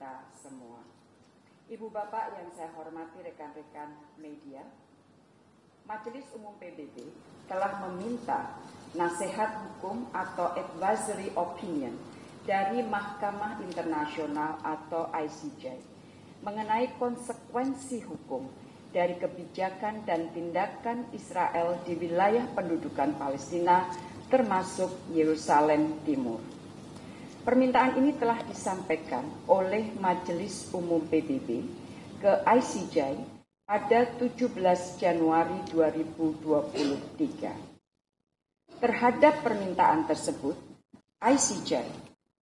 kita semua. Ibu Bapak yang saya hormati, rekan-rekan media, Majelis Umum PBB telah meminta nasihat hukum atau advisory opinion dari Mahkamah Internasional atau ICJ mengenai konsekuensi hukum dari kebijakan dan tindakan Israel di wilayah pendudukan Palestina termasuk Yerusalem Timur. Permintaan ini telah disampaikan oleh Majelis Umum PBB ke ICJ pada 17 Januari 2023. Terhadap permintaan tersebut, ICJ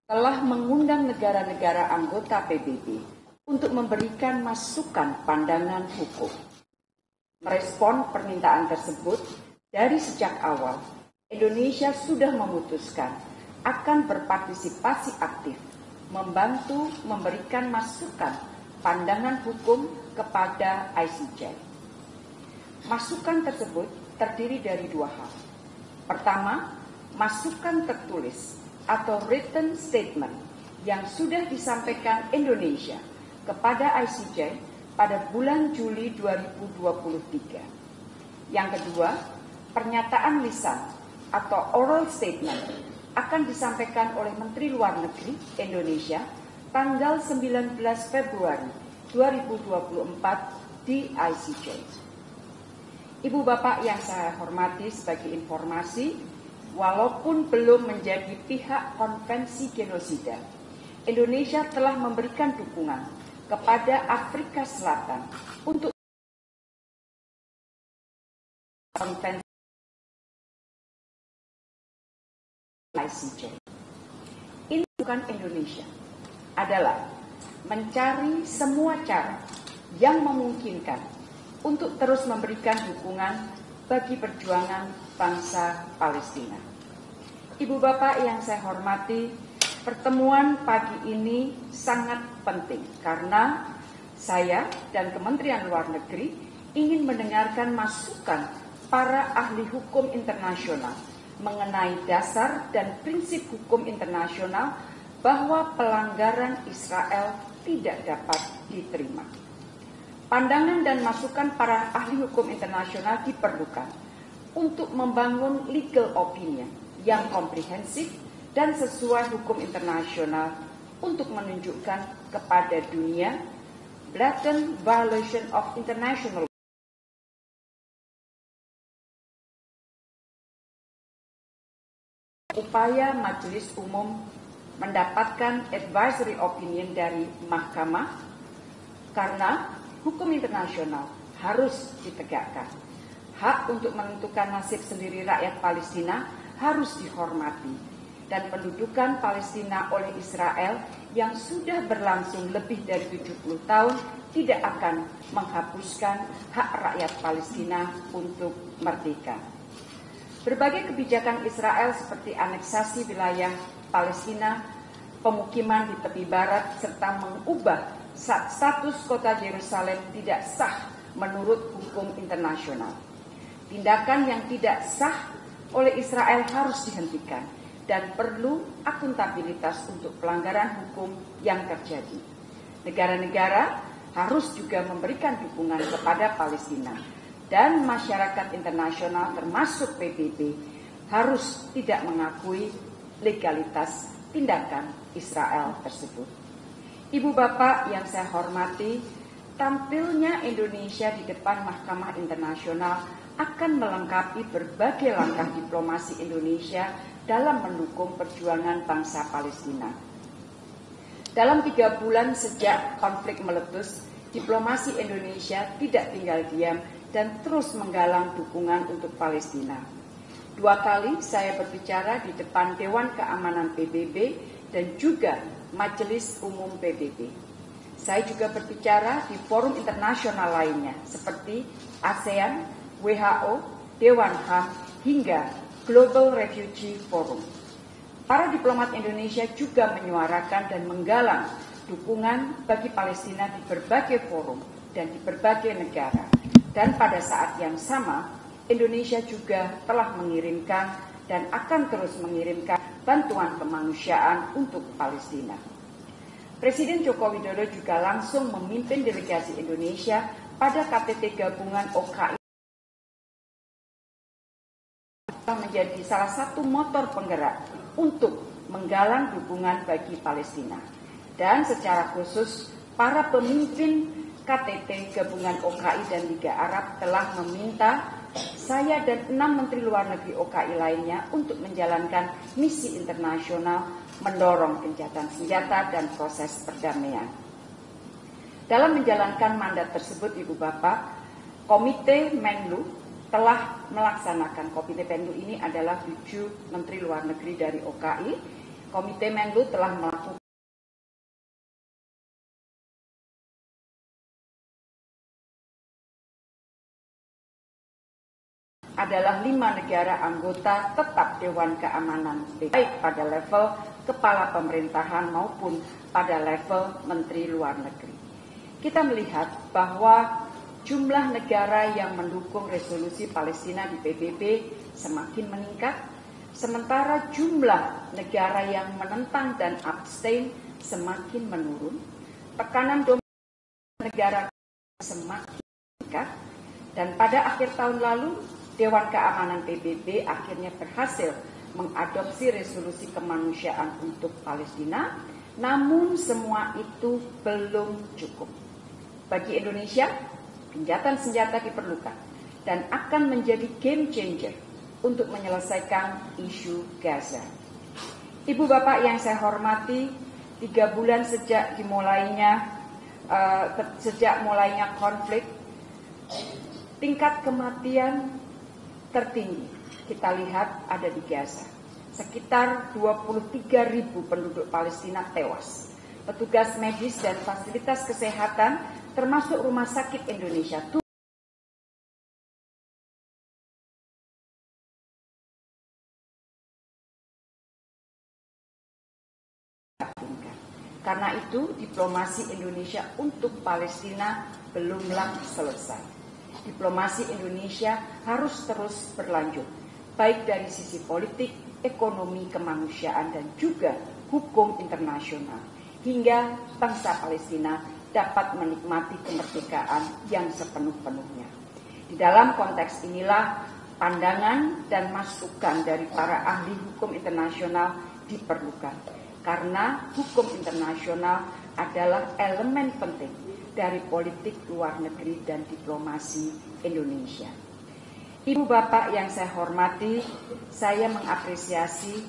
telah mengundang negara-negara anggota PBB untuk memberikan masukan pandangan hukum. Merespon permintaan tersebut, dari sejak awal, Indonesia sudah memutuskan akan berpartisipasi aktif, membantu memberikan masukan pandangan hukum kepada ICJ. Masukan tersebut terdiri dari dua hal. Pertama, masukan tertulis atau written statement yang sudah disampaikan Indonesia kepada ICJ pada bulan Juli 2023. Yang kedua, pernyataan lisan atau oral statement akan disampaikan oleh Menteri Luar Negeri Indonesia tanggal 19 Februari 2024 di ICJ. Ibu Bapak yang saya hormati, sebagai informasi, walaupun belum menjadi pihak konvensi genosida, Indonesia telah memberikan dukungan kepada Afrika Selatan untuk konvensi ICJ. Ini bukan Indonesia, adalah mencari semua cara yang memungkinkan untuk terus memberikan dukungan bagi perjuangan bangsa Palestina. Ibu Bapak yang saya hormati, pertemuan pagi ini sangat penting karena saya dan Kementerian Luar Negeri ingin mendengarkan masukan para ahli hukum internasional mengenai dasar dan prinsip hukum internasional bahwa pelanggaran Israel tidak dapat diterima. Pandangan dan masukan para ahli hukum internasional diperlukan untuk membangun legal opinion yang komprehensif dan sesuai hukum internasional untuk menunjukkan kepada dunia blatant violation of international upaya Majelis Umum mendapatkan advisory opinion dari Mahkamah karena hukum internasional harus ditegakkan. Hak untuk menentukan nasib sendiri rakyat Palestina harus dihormati dan pendudukan Palestina oleh Israel yang sudah berlangsung lebih dari 70 tahun tidak akan menghapuskan hak rakyat Palestina untuk merdeka. Berbagai kebijakan Israel seperti aneksasi wilayah Palestina, pemukiman di tepi barat, serta mengubah status kota Yerusalem tidak sah menurut hukum internasional. Tindakan yang tidak sah oleh Israel harus dihentikan dan perlu akuntabilitas untuk pelanggaran hukum yang terjadi. Negara-negara harus juga memberikan dukungan kepada Palestina. Dan masyarakat internasional termasuk PBB harus tidak mengakui legalitas tindakan Israel tersebut. Ibu Bapak yang saya hormati, tampilnya Indonesia di depan Mahkamah Internasional akan melengkapi berbagai langkah diplomasi Indonesia dalam mendukung perjuangan bangsa Palestina. Dalam 3 bulan sejak konflik meletus, diplomasi Indonesia tidak tinggal diam dan terus menggalang dukungan untuk Palestina. 2 kali saya berbicara di depan Dewan Keamanan PBB dan juga Majelis Umum PBB. Saya juga berbicara di forum internasional lainnya seperti ASEAN, WHO, Dewan HAM, hingga Global Refugee Forum. Para diplomat Indonesia juga menyuarakan dan menggalang dukungan bagi Palestina di berbagai forum dan di berbagai negara. Dan pada saat yang sama, Indonesia juga telah mengirimkan dan akan terus mengirimkan bantuan kemanusiaan untuk Palestina. Presiden Joko Widodo juga langsung memimpin delegasi Indonesia pada KTT gabungan OKI menjadi salah satu motor penggerak untuk menggalang dukungan bagi Palestina. Dan secara khusus, para pemimpin KTT gabungan OKI dan Liga Arab telah meminta saya dan 6 Menteri Luar Negeri OKI lainnya untuk menjalankan misi internasional mendorong gencatan senjata dan proses perdamaian. Dalam menjalankan mandat tersebut, Ibu Bapak, Komite Menlu telah melaksanakan, Komite Menlu ini adalah 7 Menteri Luar Negeri dari OKI. Komite Menlu telah melakukan adalah 5 negara anggota tetap Dewan Keamanan, baik pada level kepala pemerintahan maupun pada level Menteri Luar Negeri. Kita melihat bahwa jumlah negara yang mendukung resolusi Palestina di PBB semakin meningkat, sementara jumlah negara yang menentang dan abstain semakin menurun. Tekanan domestik negara semakin meningkat, dan pada akhir tahun lalu Dewan Keamanan PBB akhirnya berhasil mengadopsi resolusi kemanusiaan untuk Palestina, namun semua itu belum cukup. Bagi Indonesia, gencatan senjata diperlukan dan akan menjadi game changer untuk menyelesaikan isu Gaza. Ibu Bapak yang saya hormati, 3 bulan sejak mulainya konflik, tingkat kematian tertinggi kita lihat ada di Gaza. Sekitar 23.000 penduduk Palestina tewas. Petugas medis dan fasilitas kesehatan termasuk Rumah Sakit Indonesia karena itu diplomasi Indonesia untuk Palestina belumlah selesai. Diplomasi Indonesia harus terus berlanjut, baik dari sisi politik, ekonomi, kemanusiaan, dan juga hukum internasional, hingga bangsa Palestina dapat menikmati kemerdekaan yang sepenuh-penuhnya. Di dalam konteks inilah pandangan dan masukan dari para ahli hukum internasional diperlukan, karena hukum internasional adalah elemen penting dari politik luar negeri dan diplomasi Indonesia. Ibu Bapak yang saya hormati, saya mengapresiasi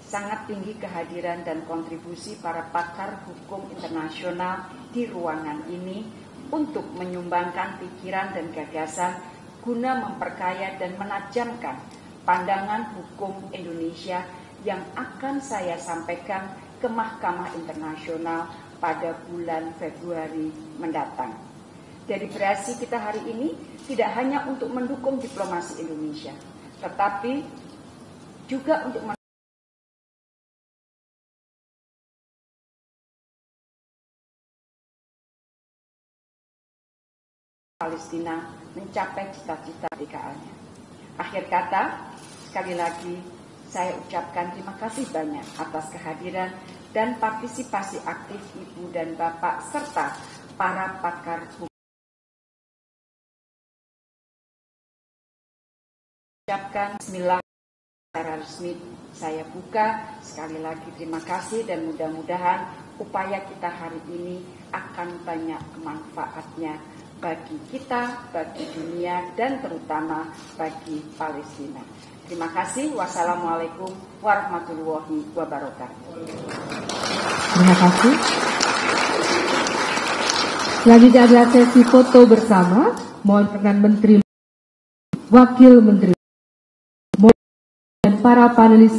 sangat tinggi kehadiran dan kontribusi para pakar hukum internasional di ruangan ini untuk menyumbangkan pikiran dan gagasan guna memperkaya dan menajamkan pandangan hukum Indonesia yang akan saya sampaikan ke Mahkamah Internasional pada bulan Februari mendatang. Deliberasi kita hari ini tidak hanya untuk mendukung diplomasi Indonesia, tetapi juga untuk Palestina mencapai cita-cita kemerdekaannya. Akhir kata, sekali lagi saya ucapkan terima kasih banyak atas kehadiran dan partisipasi aktif Ibu dan Bapak serta para pakar hukum. Ucapkan bismillah secara resmi saya buka. Sekali lagi terima kasih dan mudah-mudahan upaya kita hari ini akan banyak manfaatnya bagi kita, bagi dunia, dan terutama bagi Palestina. Terima kasih. Wassalamualaikum warahmatullahi wabarakatuh. Terima kasih. Selanjutnya adalah sesi foto bersama. Mohon perkenan Menteri, Wakil Menteri, dan para panelis